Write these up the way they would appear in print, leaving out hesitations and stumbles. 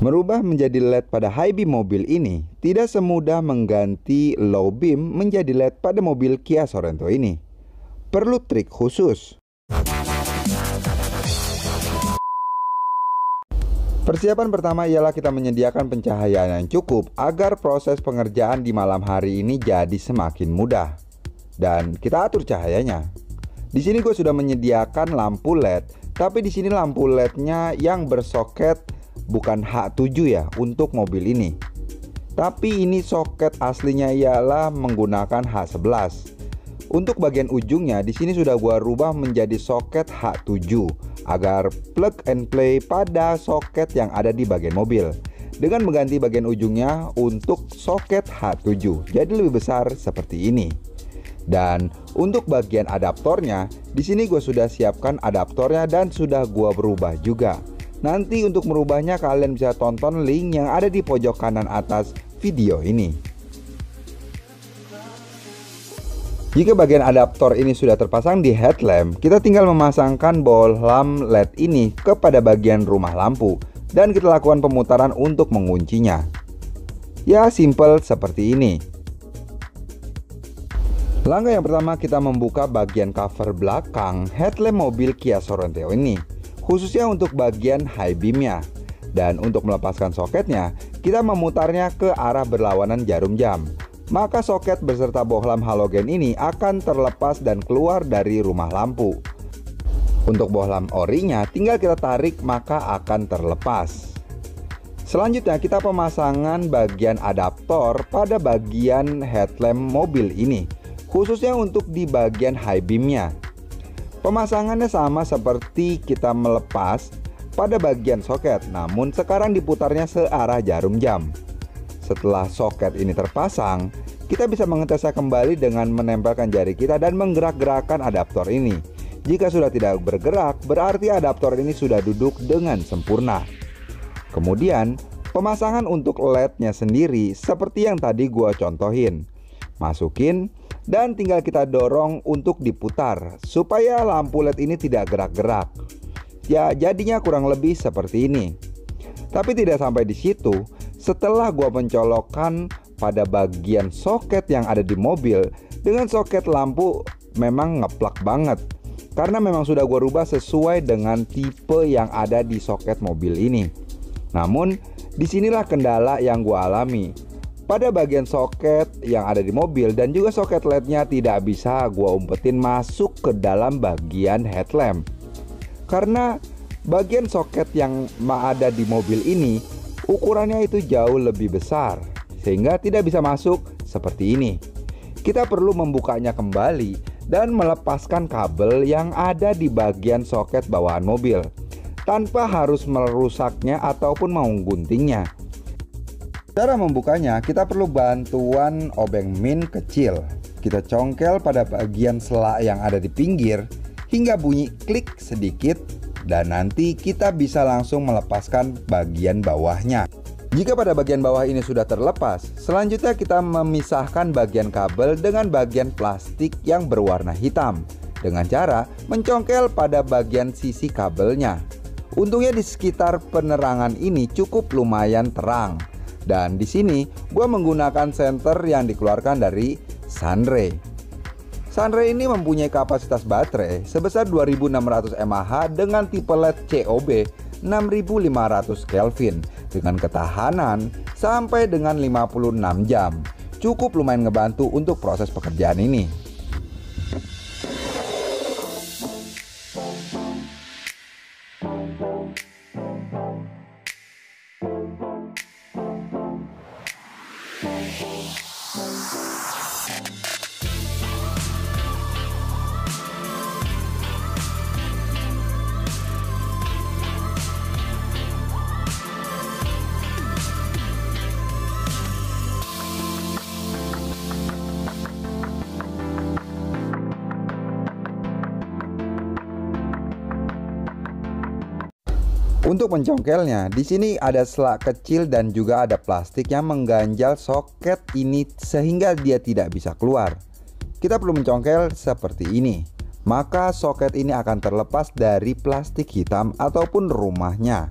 Merubah menjadi LED pada high beam mobil ini tidak semudah mengganti low beam menjadi LED pada mobil Kia Sorento ini. Perlu trik khusus. Persiapan pertama ialah kita menyediakan pencahayaan yang cukup agar proses pengerjaan di malam hari ini jadi semakin mudah. Dan kita atur cahayanya. Di sini gue sudah menyediakan lampu LED, tapi di sini lampu LED-nya yang bersoket bukan H7 ya untuk mobil ini. Tapi ini soket aslinya ialah menggunakan H11. Untuk bagian ujungnya di sini sudah gua rubah menjadi soket H7 agar plug and play pada soket yang ada di bagian mobil. Dengan mengganti bagian ujungnya untuk soket H7 jadi lebih besar seperti ini. Dan untuk bagian adaptornya di sini gue sudah siapkan adaptornya dan sudah gua berubah juga. Nanti untuk merubahnya kalian bisa tonton link yang ada di pojok kanan atas video ini. Jika bagian adaptor ini sudah terpasang di headlamp, kita tinggal memasangkan bohlam LED ini kepada bagian rumah lampu dan kita lakukan pemutaran untuk menguncinya. Ya, simple seperti ini. Langkah yang pertama, kita membuka bagian cover belakang headlamp mobil Kia Sorento ini, khususnya untuk bagian high beamnya. Dan untuk melepaskan soketnya, kita memutarnya ke arah berlawanan jarum jam. Maka soket beserta bohlam halogen ini akan terlepas dan keluar dari rumah lampu. Untuk bohlam orinya tinggal kita tarik maka akan terlepas. Selanjutnya kita pemasangan bagian adaptor pada bagian headlamp mobil ini, khususnya untuk di bagian high beamnya. Pemasangannya sama seperti kita melepas pada bagian soket, namun sekarang diputarnya searah jarum jam. Setelah soket ini terpasang, kita bisa mengetesnya kembali dengan menempelkan jari kita dan menggerak-gerakkan adaptor ini. Jika sudah tidak bergerak, berarti adaptor ini sudah duduk dengan sempurna. Kemudian, pemasangan untuk LED-nya sendiri seperti yang tadi gua contohin. Masukin dan tinggal kita dorong untuk diputar supaya lampu LED ini tidak gerak-gerak. Ya, jadinya kurang lebih seperti ini. Tapi tidak sampai di situ. Setelah gua mencolokkan pada bagian soket yang ada di mobil dengan soket lampu memang ngeplak banget, karena memang sudah gua rubah sesuai dengan tipe yang ada di soket mobil ini. Namun disinilah kendala yang gua alami. Pada bagian soket yang ada di mobil dan juga soket LED-nya tidak bisa gua umpetin masuk ke dalam bagian headlamp. Karena bagian soket yang ada di mobil ini ukurannya itu jauh lebih besar, sehingga tidak bisa masuk seperti ini. Kita perlu membukanya kembali dan melepaskan kabel yang ada di bagian soket bawahan mobil tanpa harus merusaknya ataupun mengguntingnya. Cara membukanya, kita perlu bantuan obeng min kecil. Kita congkel pada bagian sela yang ada di pinggir hingga bunyi klik sedikit, dan nanti kita bisa langsung melepaskan bagian bawahnya. Jika pada bagian bawah ini sudah terlepas, selanjutnya kita memisahkan bagian kabel dengan bagian plastik yang berwarna hitam dengan cara mencongkel pada bagian sisi kabelnya. Untungnya di sekitar penerangan ini cukup lumayan terang. Dan di sini gue menggunakan senter yang dikeluarkan dari Sunray. Sunray ini mempunyai kapasitas baterai sebesar 2600 mAh dengan tipe LED COB 6500 Kelvin dengan ketahanan sampai dengan 56 jam. Cukup lumayan ngebantu untuk proses pekerjaan ini. Untuk mencongkelnya, di sini ada selak kecil dan juga ada plastik yang mengganjal soket ini sehingga dia tidak bisa keluar. Kita perlu mencongkel seperti ini. Maka soket ini akan terlepas dari plastik hitam ataupun rumahnya.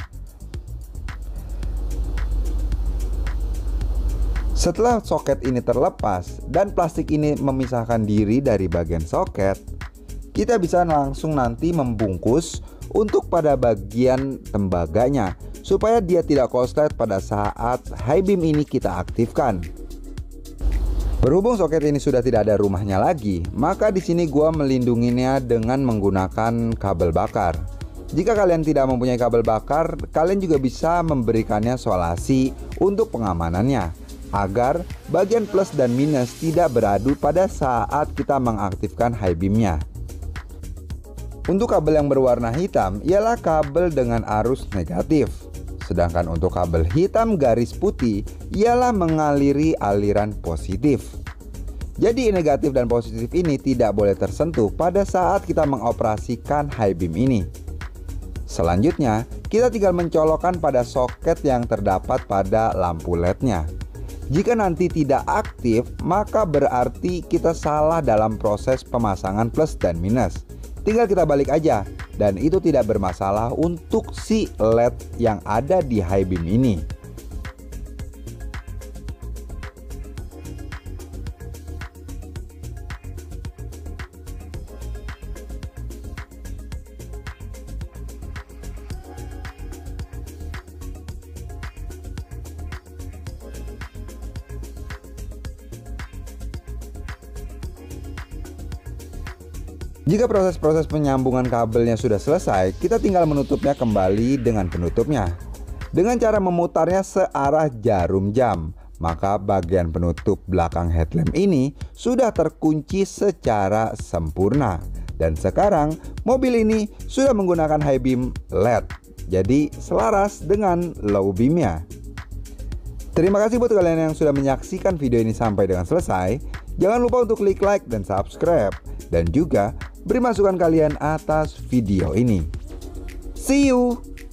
Setelah soket ini terlepas dan plastik ini memisahkan diri dari bagian soket, kita bisa langsung nanti membungkus untuk pada bagian tembaganya supaya dia tidak korslet pada saat high beam ini kita aktifkan. Berhubung soket ini sudah tidak ada rumahnya lagi, maka di sini gua melindunginya dengan menggunakan kabel bakar. Jika kalian tidak mempunyai kabel bakar, kalian juga bisa memberikannya solasi untuk pengamanannya, agar bagian plus dan minus tidak beradu pada saat kita mengaktifkan high beamnya. Untuk kabel yang berwarna hitam ialah kabel dengan arus negatif, sedangkan untuk kabel hitam garis putih ialah mengaliri aliran positif. Jadi negatif dan positif ini tidak boleh tersentuh pada saat kita mengoperasikan high beam ini. Selanjutnya, kita tinggal mencolokkan pada soket yang terdapat pada lampu LED-nya. Jika nanti tidak aktif, maka berarti kita salah dalam proses pemasangan plus dan minus. Tinggal kita balik aja, dan itu tidak bermasalah untuk si LED yang ada di high beam ini. Jika proses-proses penyambungan kabelnya sudah selesai, kita tinggal menutupnya kembali dengan penutupnya. Dengan cara memutarnya searah jarum jam, maka bagian penutup belakang headlamp ini sudah terkunci secara sempurna. Dan sekarang mobil ini sudah menggunakan high beam LED, jadi selaras dengan low beamnya. Terima kasih buat kalian yang sudah menyaksikan video ini sampai dengan selesai. Jangan lupa untuk klik like dan subscribe, dan juga beri masukan kalian atas video ini. See you!